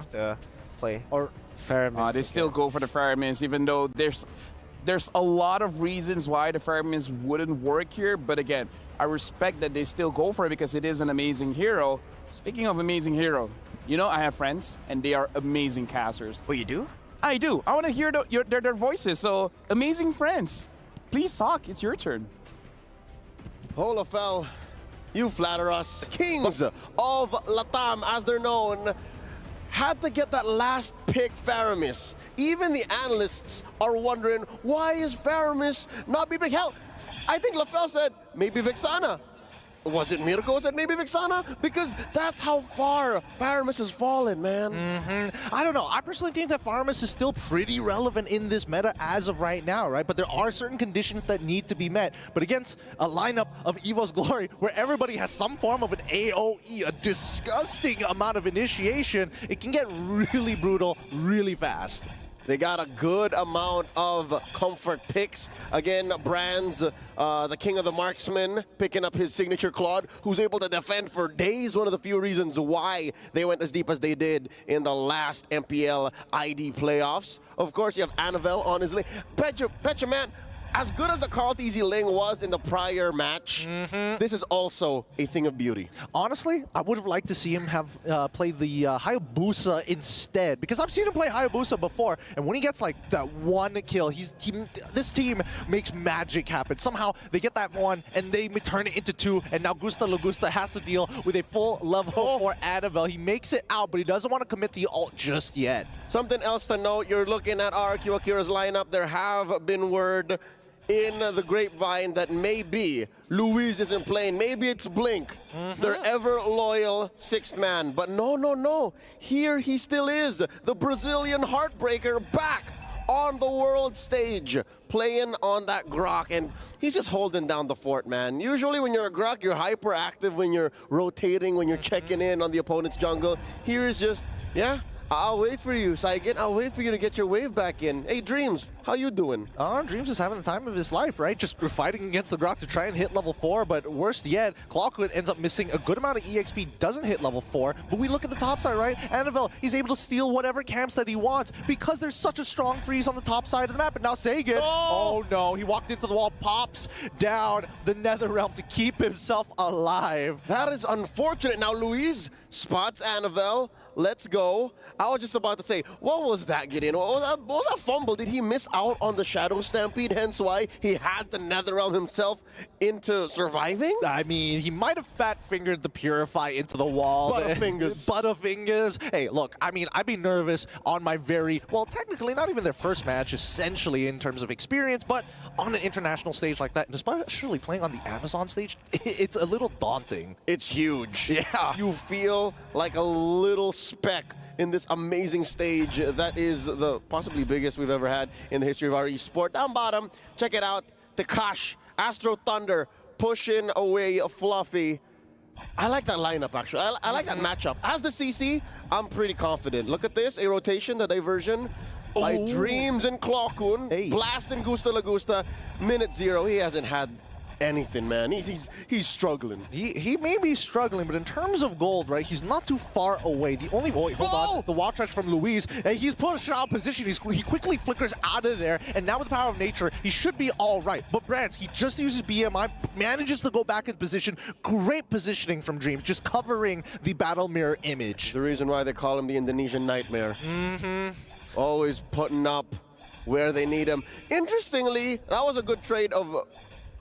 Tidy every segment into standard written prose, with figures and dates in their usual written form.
AKIRA to play. or Faramis? They still go for the Faramis, even though there's a lot of reasons why the Faramis wouldn't work here. But again, I respect that they still go for it because it is an amazing hero. Speaking of amazing hero, you know, I have friends and they are amazing casters. Oh, you do? I do. I want to hear their voices. So, amazing friends, please talk. It's your turn. Holafel, you flatter us. The Kings of Latam, as they're known, had to get that last pick, Faramis. Even the analysts are wondering, why is Faramis not be big? Hell, I think LaFell said, maybe Vexana. Was it Mirko said maybe Vexana? Because that's how far Faramis has fallen, man. I don't know. I personally think that Faramis is still pretty relevant in this meta as of right now, right? But there are certain conditions that need to be met. But against a lineup of EVOS Glory, where everybody has some form of an AoE, a disgusting amount of initiation, it can get really brutal really fast. They got a good amount of comfort picks. Again, Brands, the king of the marksmen, picking up his signature Claude, who's able to defend for days. One of the few reasons why they went as deep as they did in the last MPL ID playoffs. Of course, you have Anavel on his lane. Pecha, man, as good as the Call Easy Ling was in the prior match, this is also a thing of beauty. Honestly, I would have liked to see him have played the Hayabusa instead, because I've seen him play Hayabusa before, and when he gets like that one kill, this team makes magic happen. Somehow they get that one, and they turn it into two, and now Gusta Lagusta has to deal with a full level 4 Anavel. He makes it out, but he doesn't want to commit the ult just yet. Something else to note, you're looking at RRQ Akira's lineup. There have been word in the grapevine that maybe Luis isn't playing. Maybe it's Blink, their ever-loyal sixth man. But no. Here he still is, the Brazilian heartbreaker, back on the world stage, playing on that Grok, and he's just holding down the fort, man. Usually when you're a Grok, you're hyperactive when you're rotating, when you're checking in on the opponent's jungle. Here is just, yeah, I'll wait for you, Saigen. I'll wait for you to get your wave back in. Hey, Dreams, how you doing? Dreams is having the time of his life, right? Just fighting against the Grok to try and hit level 4, but worst yet, Clawfoot ends up missing a good amount of EXP, doesn't hit level 4, but we look at the top side, right? Anavel, he's able to steal whatever camps that he wants because there's such a strong freeze on the top side of the map, and now Saigen, oh no, he walked into the wall, pops down the Nether Realm to keep himself alive. That is unfortunate. Now Luis spots Anavel. Let's go. I was just about to say, what was that, Gideon? What was that fumble? Did he miss out on the Shadow Stampede, hence why he had the Netherrealm himself into surviving? I mean, he might have fat-fingered the Purify into the wall. Butterfingers. Butterfingers. Hey, look, I mean, I'd be nervous on my well, technically not even their first match, essentially, in terms of experience, but on an international stage like that, and especially playing on the Amazon stage, it's a little daunting. It's huge. Yeah. You feel like a little speck in this amazing stage that is the possibly biggest we've ever had in the history of our esport. Down bottom, check it out. Takash, Astro Thunder, pushing away Fluffy. I like that lineup, actually. I like that matchup. As the CC, I'm pretty confident. Look at this, a rotation, the diversion by Dreams and Clawkun. Hey. Blasting Gusta Lagusta. Minute 0, he hasn't had anything, man. He's struggling. He may be struggling, but in terms of gold, right, he's not too far away. The only hold on, the watch rush from Luis, and he's pushed out position. He quickly flickers out of there, and now with the power of nature, he should be all right. But Brands, he just uses BMI, manages to go back in position. Great positioning from Dreams, just covering the battle mirror image. The reason why they call him the Indonesian Nightmare. Always putting up where they need him. Interestingly, that was a good trade of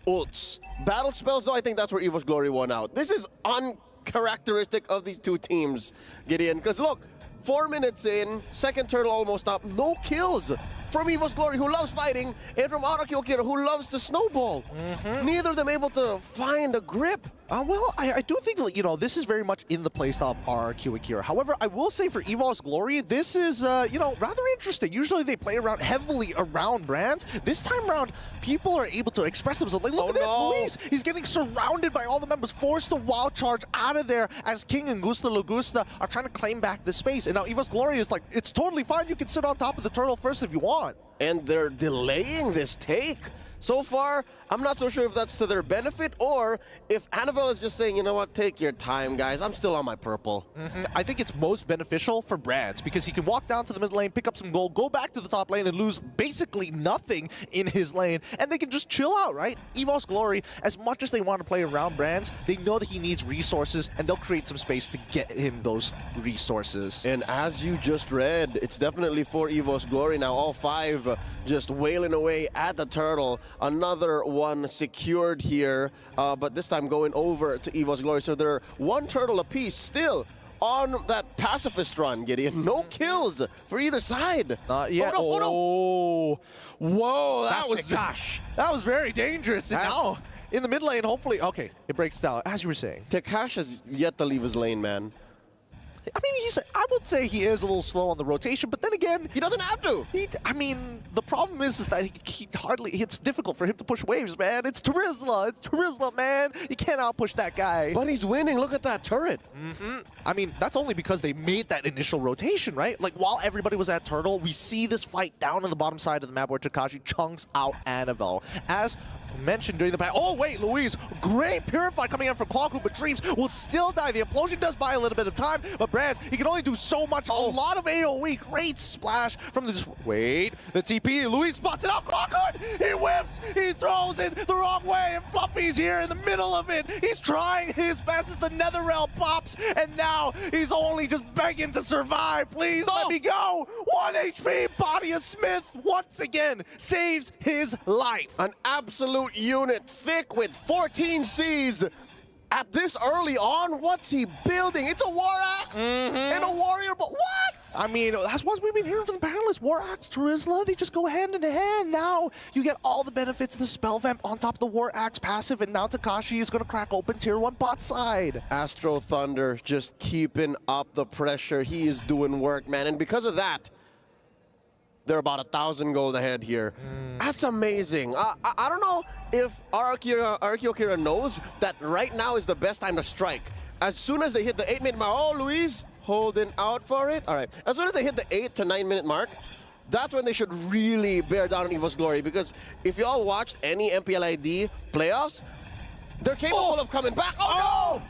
ults. Battle spells, though, I think that's where EVOS Glory won out. This is uncharacteristic of these two teams, Gideon, because look, 4 minutes in, second turtle almost up, no kills from EVOS Glory, who loves fighting, and from RRQ AKIRA, who loves to snowball. Neither of them able to find a grip. Well, I do think that, you know, this is very much in the playstyle of RRQ AKIRA. However, I will say for EVOS Glory, this is, you know, rather interesting. Usually they play around heavily around Brands. This time around, people are able to express themselves. Like, look at this, Luis. He's getting surrounded by all the members, forced to wild charge out of there as King and Gusta Lagusta are trying to claim back the space. And now EVOS Glory is like, it's totally fine. You can sit on top of the turtle first if you want. And they're delaying this take. So far, I'm not so sure if that's to their benefit or if Annabelle is just saying, you know what, take your time, guys. I'm still on my purple. I think it's most beneficial for Brands because he can walk down to the mid lane, pick up some gold, go back to the top lane and lose basically nothing in his lane, and they can just chill out, right? EVOS Glory, as much as they want to play around Brands, they know that he needs resources and they'll create some space to get him those resources. And as you just read, it's definitely for EVOS Glory now. All 5 just wailing away at the turtle. Another one secured here, but this time going over to EVOS Glory. So they're 1 turtle apiece still on that pacifist run, Gideon. No kills for either side. Not yet. Oh, whoa, that was very dangerous. And now in the mid lane, hopefully, okay, it breaks down, as you were saying. Tekash has yet to leave his lane, man. I mean, I would say he is a little slow on the rotation, but then again, he doesn't have to. I mean, the problem is that he hardly, it's difficult for him to push waves, man. It's Terizla, man. You can't outpush that guy. But he's winning. Look at that turret. I mean, that's only because they made that initial rotation, right? Like, while everybody was at turtle, we see this fight down on the bottom side of the map where Tekashi chunks out Annabelle. As mentioned during the battle. Oh, wait, Louise, great Purify coming in from Clawku, but Dreams will still die. The Implosion does buy a little bit of time, but Brands, he can only do so much. A lot of AoE. Great splash from the... Wait, the TP. Louise spots it out. Clawku, he whips. He throws it the wrong way, and Fluffy's here in the middle of it. He's trying his best as the Netherrealm pops, and now he's only just begging to survive. Please let me go. 1 HP. Body of Smith once again saves his life. An absolute unit, thick with 14 Cs. At this early on, what's he building? It's a War Axe and a Warrior, but what? I mean, that's what we've been hearing from the panelists. War Axe, Terizla, they just go hand in hand. Now you get all the benefits of the Spell Vamp on top of the War Axe passive, and now Tekashi is going to crack open Tier 1 bot side. Astro Thunder just keeping up the pressure. He is doing work, man, and because of that, they're about 1,000 gold ahead here. That's amazing. I don't know if RRQ AKIRA knows that right now is the best time to strike. As soon as they hit the 8-minute mark, oh, Luis, holding out for it. All right, as soon as they hit the 8 to 9-minute mark, that's when they should really bear down on EVOS Glory, because if y'all watched any MPLID playoffs, they're capable of coming back. Oh, no!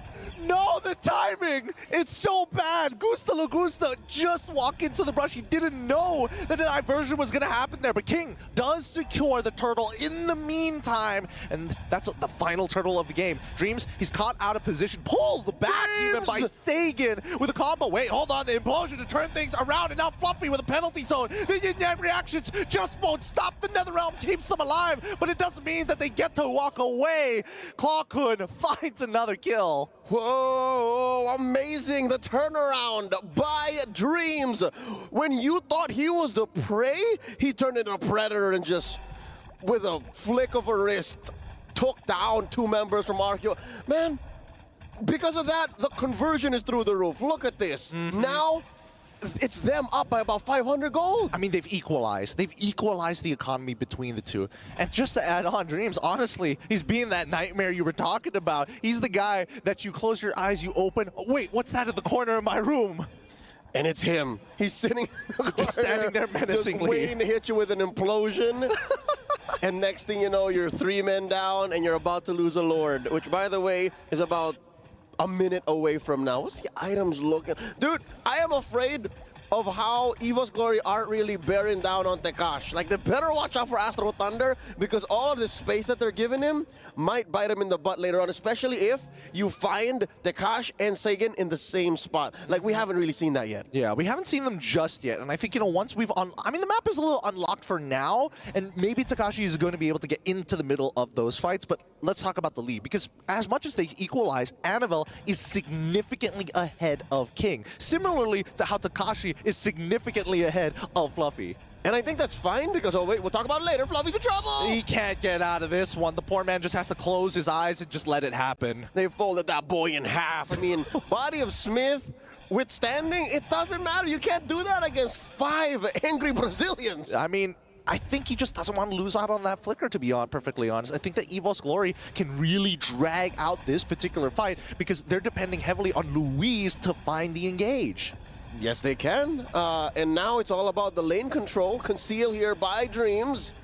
No, the timing! It's so bad. Gusta Lagusta just walked into the brush. He didn't know that the diversion was going to happen there. But King does secure the turtle in the meantime. And that's the final turtle of the game. Dreams, he's caught out of position. Pulled back even by Sagan with a combo. Wait, hold on. The implosion to turn things around. And now Fluffy with a penalty zone. The yin-yang reactions just won't stop. The Netherrealm keeps them alive. But it doesn't mean that they get to walk away. Clawkun finds another kill. Whoa, amazing, the turnaround by Dreams. When you thought he was the prey, he turned into a predator and just, with a flick of a wrist, took down 2 members from RRQ. Man, because of that, the conversion is through the roof. Look at this. Now, it's them up by about 500 gold. I mean, they've equalized. They've equalized the economy between the two. And just to add on, Dreams, honestly, he's being that nightmare you were talking about. He's the guy that you close your eyes, you open. Oh, wait, what's that in the corner of my room? And it's him. He's sitting just standing there menacingly, just waiting to hit you with an implosion. And next thing you know, you're 3 men down and you're about to lose a Lord, which, by the way, is about a minute away from now. What's the items looking? Dude, I am afraid of how EVOS Glory aren't really bearing down on Tekash. Like, they better watch out for Astro Thunder, because all of this space that they're giving him might bite him in the butt later on, especially if you find Tekash and Sagan in the same spot. Like, we haven't really seen that yet. Yeah, we haven't seen them just yet. And I think, you know, once we've I mean, the map is a little unlocked for now, and maybe Tekashi is going to be able to get into the middle of those fights, but let's talk about the lead, because as much as they equalize, Annabelle is significantly ahead of King. Similarly to how Tekashi is significantly ahead of Fluffy. And I think that's fine, because, oh wait, we'll talk about it later. Fluffy's in trouble! He can't get out of this one. The poor man just has to close his eyes and just let it happen. They folded that boy in half. I mean, body of Smith withstanding, it doesn't matter. You can't do that against 5 angry Brazilians. I mean, I think he just doesn't want to lose out on that flicker, to be perfectly honest. I think that EVOS Glory can really drag out this particular fight because they're depending heavily on Louise to find the engage. Yes, they can. And now it's all about the lane control. Conceal here by Dreams.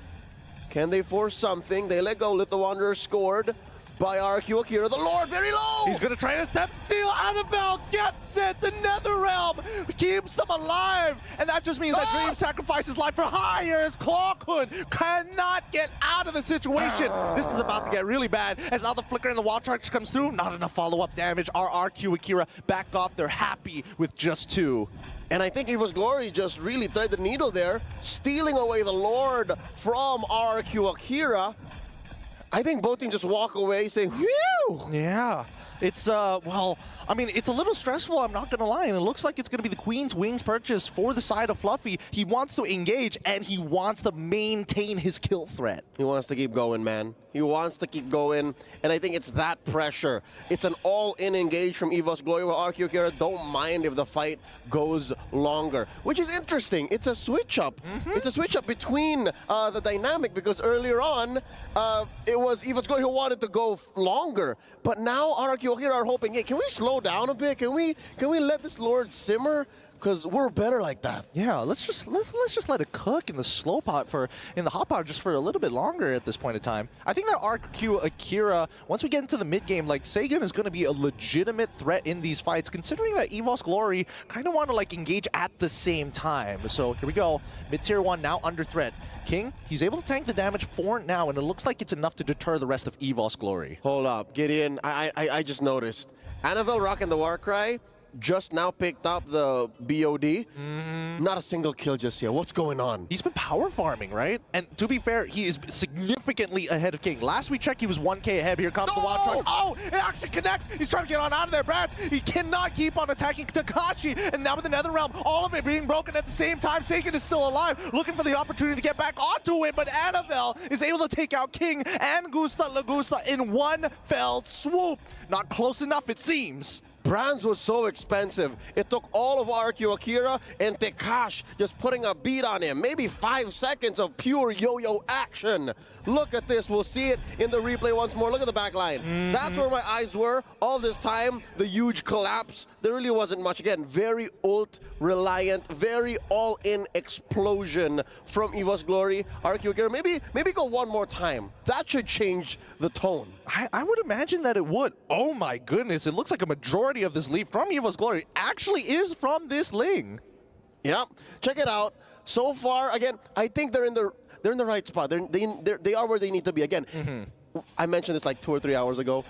Can they force something? They let go. Little Wanderer scored by RRQ Akira. The Lord very low! He's gonna try to step steal. Annabelle gets it! The Netherrealm keeps them alive! And that just means that Dream sacrifices life for hire as Clawhood cannot get out of the situation. This is about to get really bad as now the flicker and the wall charge comes through. Not enough follow-up damage. RRQ Akira back off. They're happy with just 2. And I think EVOS Glory just really threaded the needle there, stealing away the Lord from RRQ Akira. I think both teams just walk away saying, whew! Yeah. It's, well, I mean, it's a little stressful, I'm not going to lie, and it looks like it's going to be the Queen's Wings purchase for the side of Fluffy. He wants to engage, and he wants to maintain his kill threat. He wants to keep going, man. He wants to keep going, and I think it's that pressure. It's an all-in engage from EVOS Glory, where RRQ Akira don't mind if the fight goes longer, which is interesting. It's a switch-up. It's a switch-up between the dynamic, because earlier on, it was EVOS Glory who wanted to go longer, but now RRQ Akira are hoping, hey, can we slow down a bit? Can we let this Lord simmer? Because we're better like that. Yeah, let's just let it cook in the slow pot in the hot pot just for a little bit longer at this point in time. I think that RRQ Akira, once we get into the mid game, like Sagan is going to be a legitimate threat in these fights, considering that EVOS Glory kind of want to like engage at the same time. So here we go, mid tier 1 now under threat. King, he's able to tank the damage for now, and it looks like it's enough to deter the rest of EVOS Glory. Hold up, Gideon. I just noticed. Annabelle rocking the Warcry just now picked up the BOD. Not a single kill just yet. What's going on? He's been power farming, right? And to be fair, he is significantly ahead of King. Last we checked, he was 1K ahead. Here comes the wild charge. Oh, it actually connects. He's trying to get on out of there, Brads. He cannot keep on attacking Takashi. And now with the Netherrealm, all of it being broken at the same time, Sagan is still alive, looking for the opportunity to get back onto it. But Annabelle is able to take out King and Gusta Lagusta in one fell swoop. Not close enough, it seems. Brands was so expensive. It took all of RRQ Akira and Tekash just putting a beat on him. Maybe 5 seconds of pure yo-yo action. Look at this. We'll see it in the replay once more. Look at the back line. That's where my eyes were all this time. The huge collapse. There really wasn't much. Again, very ult reliant, very all-in explosion from EVOS Glory. RRQ Akira, maybe go one more time. That should change the tone. I would imagine that it would. Oh my goodness, it looks like a majority of this lead from EVOS Glory actually is from this Ling. Yep, check it out. So far, again, I think they're in the right spot. They are where they need to be. Again, I mentioned this like 2 or 3 hours ago.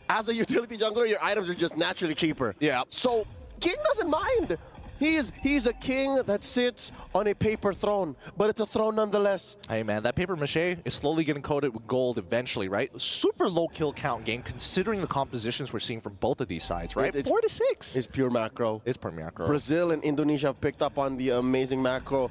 As a utility jungler, your items are just naturally cheaper. Yeah. So King doesn't mind. He's a king that sits on a paper throne, but it's a throne nonetheless. Hey man, that paper mache is slowly getting coated with gold eventually, right? Super low kill count game considering the compositions we're seeing from both of these sides, right? 4 to 6. It's pure macro. It's pure macro. Brazil and Indonesia have picked up on the amazing macro.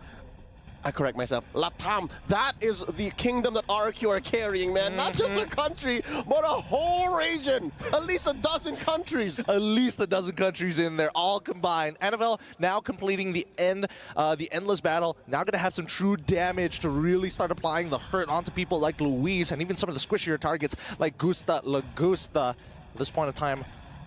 I correct myself. Latam, that is the kingdom that RRQ are carrying, man. Not just a country, but a whole region. At least a dozen countries. At least a dozen countries in there, all combined. Annabelle now completing the endless battle. Now going to have some true damage to really start applying the hurt onto people like Luis and even some of the squishier targets like Gusta Lagusta. At this point in time,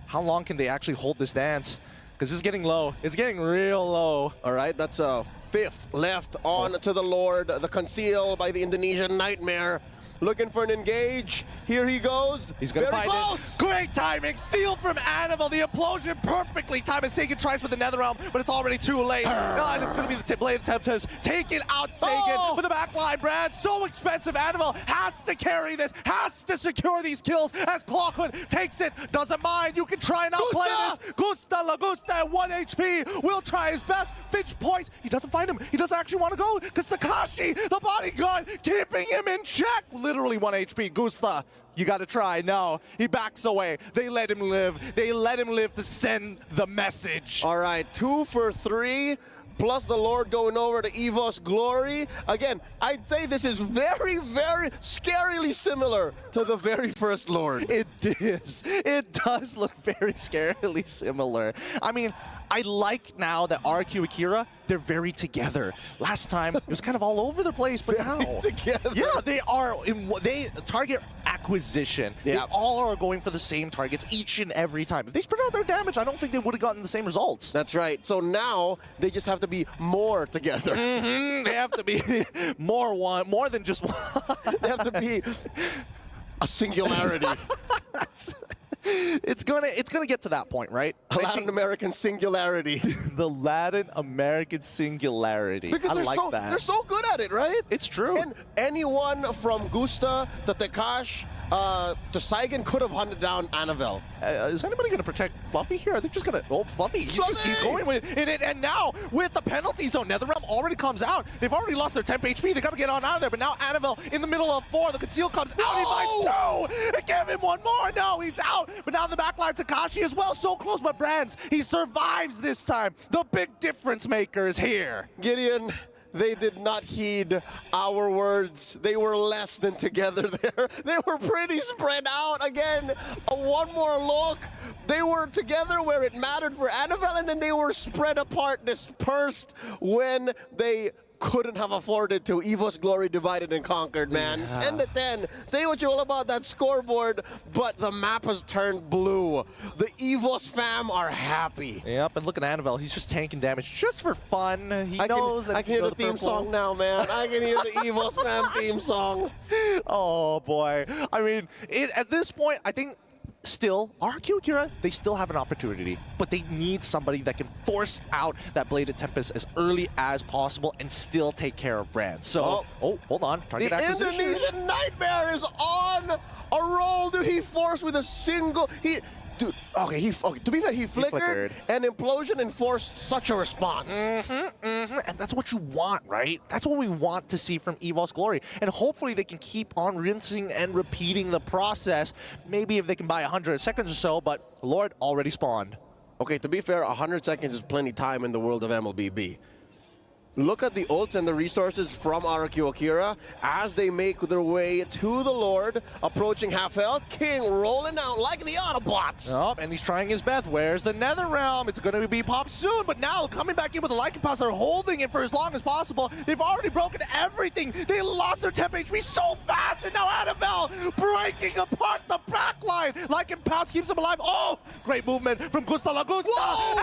how long can they actually hold this dance? Because it's getting low. It's getting real low. All right, that's a 5th left on to the Lord. The conceal by the Indonesian Nightmare. Looking for an engage. Here he goes. He's going to Very find close. it. Great timing. Steal from Annabelle. The implosion perfectly timed as Sagan tries with the Netherrealm, but it's already too late. And it's going to be the Blade Tempest taking out Sagan with the backline. Brad, so expensive. Annabelle has to carry this, has to secure these kills as Clawhood takes it. Doesn't mind. You can try and outplay this. Gusta Lagusta at 1 HP will try his best. Finch points. He doesn't find him. He doesn't actually want to go because Takashi, the bodyguard, keeping him in check. Literally 1 HP. Gusta, you gotta try. No, he backs away. They let him live. They let him live to send the message. All right, 2 for 3. Plus the Lord going over to EVOS Glory. Again, I'd say this is very, very scarily similar to the very first Lord. It is. It does look very scarily similar. I mean, I like now that RRQ Akira, they're very together. Last time, it was kind of all over the place, but now... together. Yeah, they are. They target acquisition. They all are going for the same targets each and every time. If they spread out their damage, I don't think they would have gotten the same results. That's right. So now they just have to be more together. They have to be more than just one. They have to be a singularity. It's gonna get to that point, right? A Latin American singularity. The Latin American singularity. Because they're so good at it, right? It's true. And anyone from Gusta to Tekash to Saigon could have hunted down Anavel. Is anybody going to protect Fluffy here? Are they just going to... Oh, Fluffy, he's going with it. And now, with the penalty zone, NetherRealm already comes out. They've already lost their temp HP. They got to get on out of there. But now Anavel in the middle of 4. The conceal comes out. He finds 2. They give him one more. No, he's out. But now in the backline, Tekashi as well. So close, but Brands, he survives this time. The big difference maker is here. Gideon, they did not heed our words. They were less than together there. They were pretty spread out. Again, one more look. They were together where it mattered for Anavel, and then they were spread apart, dispersed when they couldn't have afforded to. EVOS Glory divided and conquered, man. 10-10. Say what you will about that scoreboard, but the map has turned blue. The EVOS fam are happy. Yep, and look at Anavel. He's just tanking damage just for fun. He knows that I can hear the theme song now, man. I can hear the EVOS fam theme song. Oh, boy. I mean, at this point, I think still, RRQ AKIRA, they still have an opportunity, but they need somebody that can force out that Bladed Tempest as early as possible and still take care of Brand. So, hold on. Target acquisition. The Indonesian Nightmare is on a roll, dude. He forced with a single... to be fair, he flickered, and Implosion enforced such a response. And that's what you want, right? That's what we want to see from EVOS Glory. And hopefully they can keep on rinsing and repeating the process. Maybe if they can buy 100 seconds or so, but Lord already spawned. Okay, to be fair, 100 seconds is plenty time in the world of MLBB. Look at the ults and the resources from RRQ AKIRA as they make their way to the Lord, approaching half health. King rolling out like the Autobots. Oh, and he's trying his best. Where's the NetherRealm? It's going to be popped soon, but now coming back in with the Lycan Pass, they're holding it for as long as possible. They've already broken everything. They lost their temp HP so fast, and now Anavel breaking apart the backline. Lycan Pass keeps him alive. Oh, great movement from Gusta Lagusta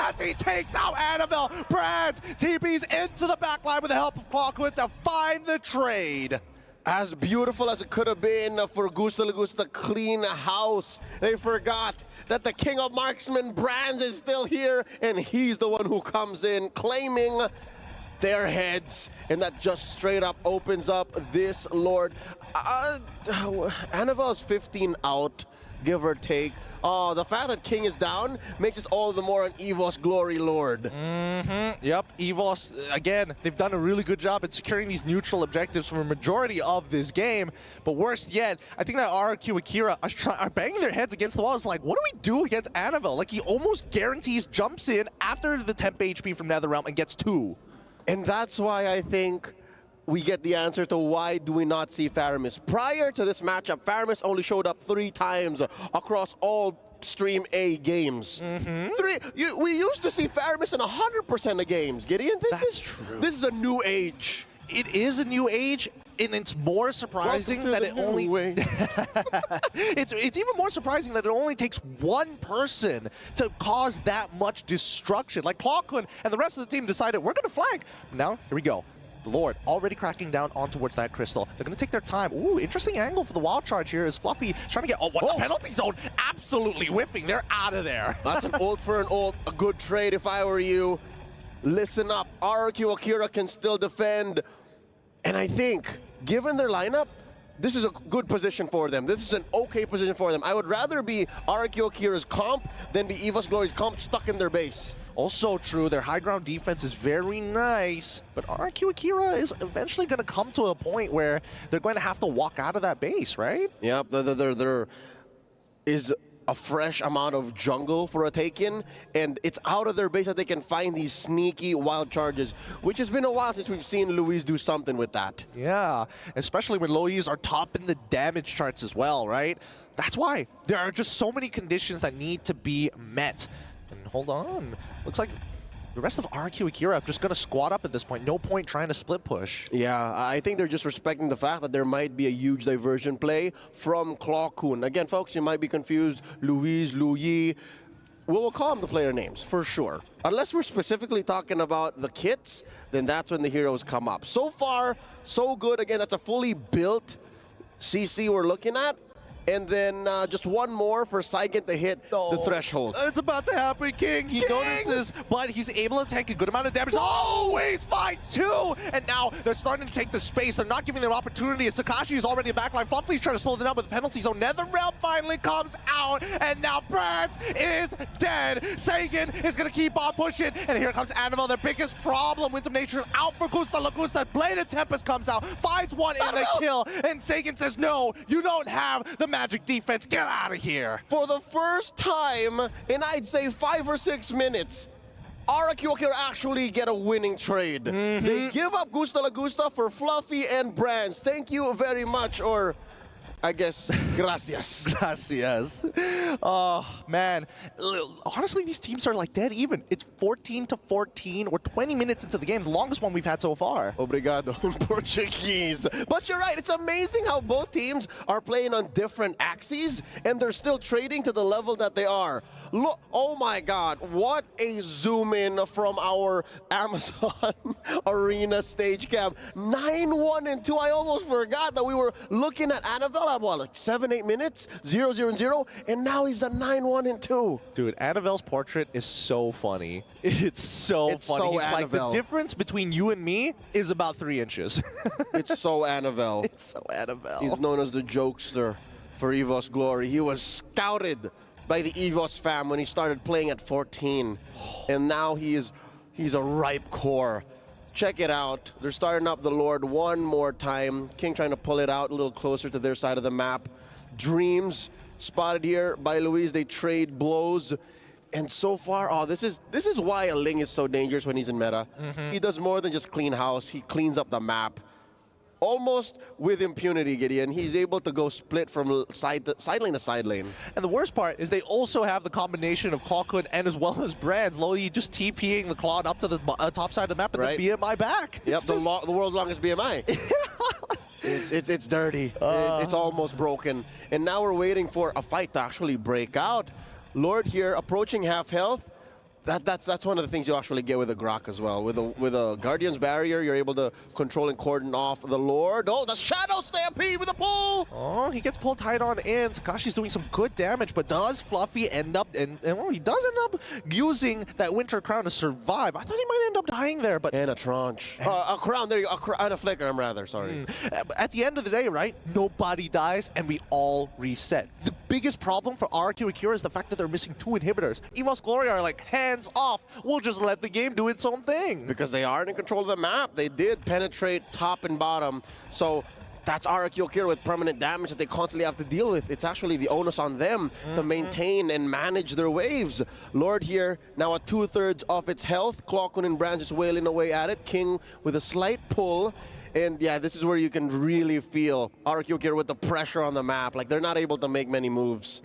as he takes out Anavel. Brands TPs into the backline with the help of Clockwood to find the trade. As beautiful as it could have been for Gusta Lagusta to clean house, they forgot that the king of marksmen, Brands, is still here, and he's the one who comes in claiming their heads, and that just straight up opens up this Lord. Anavel's 15 out, give or take. Oh, the fact that King is down makes us all the more an EVOS Glory Lord. Yep, EVOS, again, they've done a really good job at securing these neutral objectives for a majority of this game. But worst yet, I think that RRQ AKIRA are banging their heads against the wall. It's like, what do we do against Anavel? Like, he almost guarantees jumps in after the temp HP from NetherRealm and gets 2. And that's why I think we get the answer to why do we not see Faramis. Prior to this matchup, Faramis only showed up 3 times across all Stream A games. We used to see Faramis in 100% of games, Gideon. This is a new age. It is a new age, and it's more surprising that it only... it's even more surprising that it only takes one person to cause that much destruction. Like Clockwood and the rest of the team decided, we're going to flank. Now, here we go. Lord already cracking down on towards that crystal. They're going to take their time. Ooh, interesting angle for the wild charge here as Fluffy trying to get the penalty zone absolutely whipping. They're out of there. That's an ult for an ult. A good trade if I were you. Listen up. RRQ AKIRA can still defend. And I think, given their lineup, this is a good position for them. This is an okay position for them. I would rather be RRQ AKIRA's comp than be EVOS Glory's comp stuck in their base. Also true, their high ground defense is very nice, but RRQ AKIRA is eventually going to come to a point where they're going to have to walk out of that base, right? Yep, there is a fresh amount of jungle for a take-in, and it's out of their base that they can find these sneaky wild charges, which has been a while since we've seen Luis do something with that. Yeah, especially when Lois are topping the damage charts as well, right? That's why there are just so many conditions that need to be met. And hold on, looks like The rest of RRQ Akira are just going to squat up at this point. No point trying to split push. Yeah, I think they're just respecting the fact that there might be a huge diversion play from Claw Kun. Again, folks, you might be confused. Louise, Louis. We'll call them the player names, for sure. Unless we're specifically talking about the kits, then that's when the heroes come up. So far, so good. Again, that's a fully built CC we're looking at. And then just one more for Saigen to hit the threshold. It's about to happen, King. He notices, but he's able to take a good amount of damage. Always fights too! And now they're starting to take the space. They're not giving them opportunity as Takashi is already in backline. Fluffy's trying to slow them down with the penalty zone. NetherRealm finally comes out, and now Brands is dead. Saigen is going to keep on pushing, and here comes Annabelle. Their biggest problem. Winds of Nature is out for Gusta Lagusta. Bladed Tempest comes out, finds one in the kill, and Saigen says, no, you don't have the magic defense. Get out of here. For the first time in, I'd say, 5 or 6 minutes, RRQ Akira actually get a winning trade. They give up Gusta Lagusta for Fluffy and Brands. Thank you very much, or I guess, gracias. Gracias. Oh, man. Honestly, these teams are like dead even. It's 14-14. We're 20 minutes into the game, the longest one we've had so far. Obrigado in Portuguese. But you're right, it's amazing how both teams are playing on different axes and they're still trading to the level that they are. Look, oh my God, what a zoom in from our Amazon Arena stage cam. 9-1-2. I almost forgot that we were looking at Annabelle at what, like 7-8 minutes? 0-0-0, and now he's at 9-1-2. Dude, Annabelle's portrait is so funny. It's so funny. So He's like, the Annabelle. difference between you and me is about 3 inches. It's so Annabelle. It's so Annabelle. He's known as the jokester for EVOS Glory. He was scouted by the EVOS fam when he started playing at 14. And now he's a ripe core. Check it out. They're starting up the Lord one more time. King trying to pull it out a little closer to their side of the map. Dreams spotted here by Luis. They trade blows. And so far, oh, this is why a Ling is so dangerous when he's in meta. He does more than just clean house. He cleans up the map. Almost with impunity, Gideon. He's able to go split from side lane to side lane. And the worst part is they also have the combination of Clawkun and as well as Brands. Lodi just TPing the Clawed up to the top side of the map and the BMI back. Yep, the world's longest BMI. It's dirty. It's almost broken. And now we're waiting for a fight to actually break out. Lord here approaching half health. That's one of the things you actually get with a Grok as well. With a Guardian's Barrier, you're able to control and cordon off the Lord. Oh, the Shadow Stampede with a pull! Oh, he gets pulled tight on in. Takashi's doing some good damage, but does Fluffy end up, and well, he does end up using that Winter Crown to survive. I thought he might end up dying there, but... And a Tranche. A Crown, there you go. And a Flicker, I'm rather, sorry. At the end of the day, right, nobody dies, and we all reset. The biggest problem for RRQ Akira is the fact that they're missing 2 inhibitors. EVOS Glory are like, hands off. We'll just let the game do its own thing. Because they aren't in control of the map. They did penetrate top and bottom. So that's RRQ Akira with permanent damage that they constantly have to deal with. It's actually the onus on them to maintain and manage their waves. Lord here, now at 2/3 of its health. Clawkun and Brands just wailing away at it. King with a slight pull. And yeah, this is where you can really feel RRQ Akira with the pressure on the map. Like, they're not able to make many moves.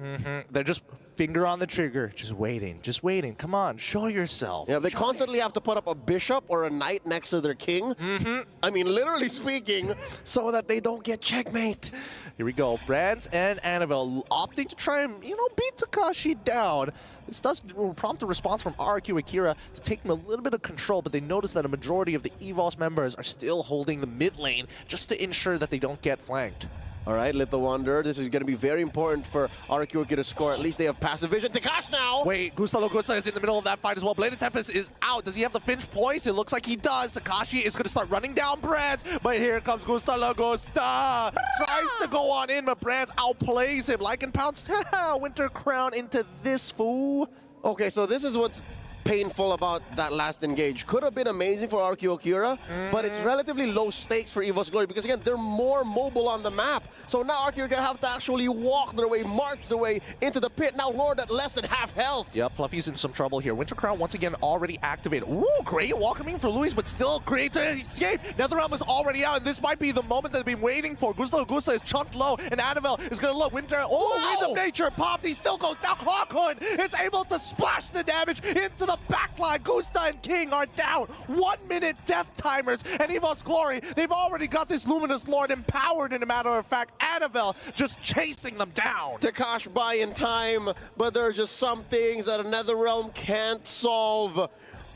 They're just finger on the trigger, just waiting. Come on, show yourself. Yeah, they constantly have to put up a bishop or a knight next to their king. I mean, literally speaking, so that they don't get checkmate. Here we go. Brands and Annabelle opting to try and, beat Takashi down. This does prompt a response from RRQ Akira to take them a little bit of control, but they notice that a majority of the EVOS members are still holding the mid lane just to ensure that they don't get flanked. All right, Little Wonder. This is going to be very important for RRQ Akira to score. At least they have passive vision. Takashi now! Wait, Gusta Lagusta is in the middle of that fight as well. Bladed Tempest is out. Does he have the Finch poise? It looks like he does. Takashi is going to start running down Brands, but here comes Gusta Lagusta. Tries to go on in, but Brands outplays him. Lycan pounds Winter Crown into this fool. Okay, so this is what's painful about that last engage. Could have been amazing for RRQ Akira, but it's relatively low stakes for EVOS Glory because, again, they're more mobile on the map. So now RRQ Akira have to actually walk their way, march their way into the pit. Now Lord at less than half health. Yep, Fluffy's in some trouble here. Winter Crown once again already activated. Ooh, great welcoming for Luis, but still creates an escape. NetherRealm is already out, and this might be the moment that they've been waiting for. Gusta is chunked low, and Annabelle is going to look. Winter, Wind of Nature popped. He still goes down. Clawkun is able to splash the damage into the the backline. Gusta and King are down. 1 minute death timers. And EVOS Glory, they've already got this Luminous Lord empowered, in a matter of fact. Annabelle just chasing them down. Takash buy in time, but there are just some things that another realm can't solve.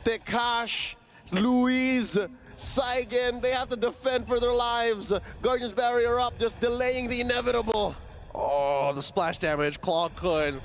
Takash, Luis, Saigen, they have to defend for their lives. Guardian's Barrier up, just delaying the inevitable. Oh, the splash damage. Claw could.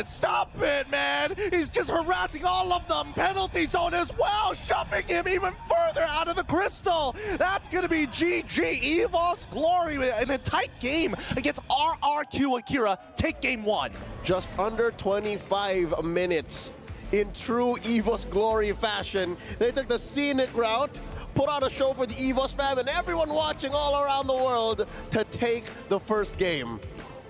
Stop it, man. He's just harassing all of them. Penalty zone as well, shoving him even further out of the crystal. That's going to be GG. EVOS Glory in a tight game against RRQ Akira. Take game 1. Just under 25 minutes. In true EVOS Glory fashion, they took the scenic route, put on a show for the EVOS fam and everyone watching all around the world to take the first game.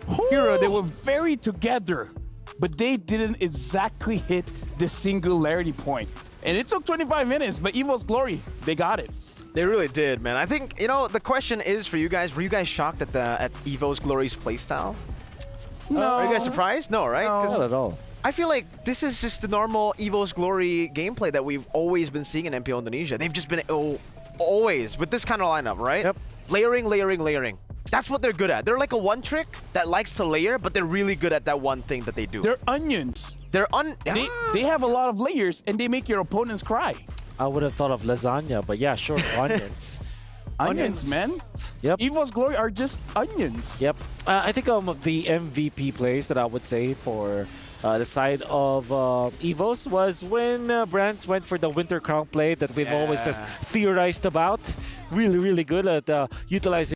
Akira, they were very together, but they didn't exactly hit the singularity point. And it took 25 minutes, but EVOS Glory, they got it. They really did, man. I think, you know, the question is for you guys, were you guys shocked at EVOS Glory's playstyle? No. Are you guys surprised? No, right? 'Cause Not at all. I feel like this is just the normal EVOS Glory gameplay that we've always been seeing in MPO Indonesia. They've just been always with this kind of lineup, right? Yep. Layering. That's what they're good at. They're like a one trick that likes to layer, but they're really good at that one thing that they do. They're onions. They have a lot of layers, and they make your opponents cry. I would have thought of lasagna, but yeah, sure, onions. Onions, man. Yep. EVOS Glory are just onions. Yep. I think the MVP plays that I would say for the side of EVOS was when Brands went for the Winter Crown play that we've always just theorized about. Really, really good at utilizing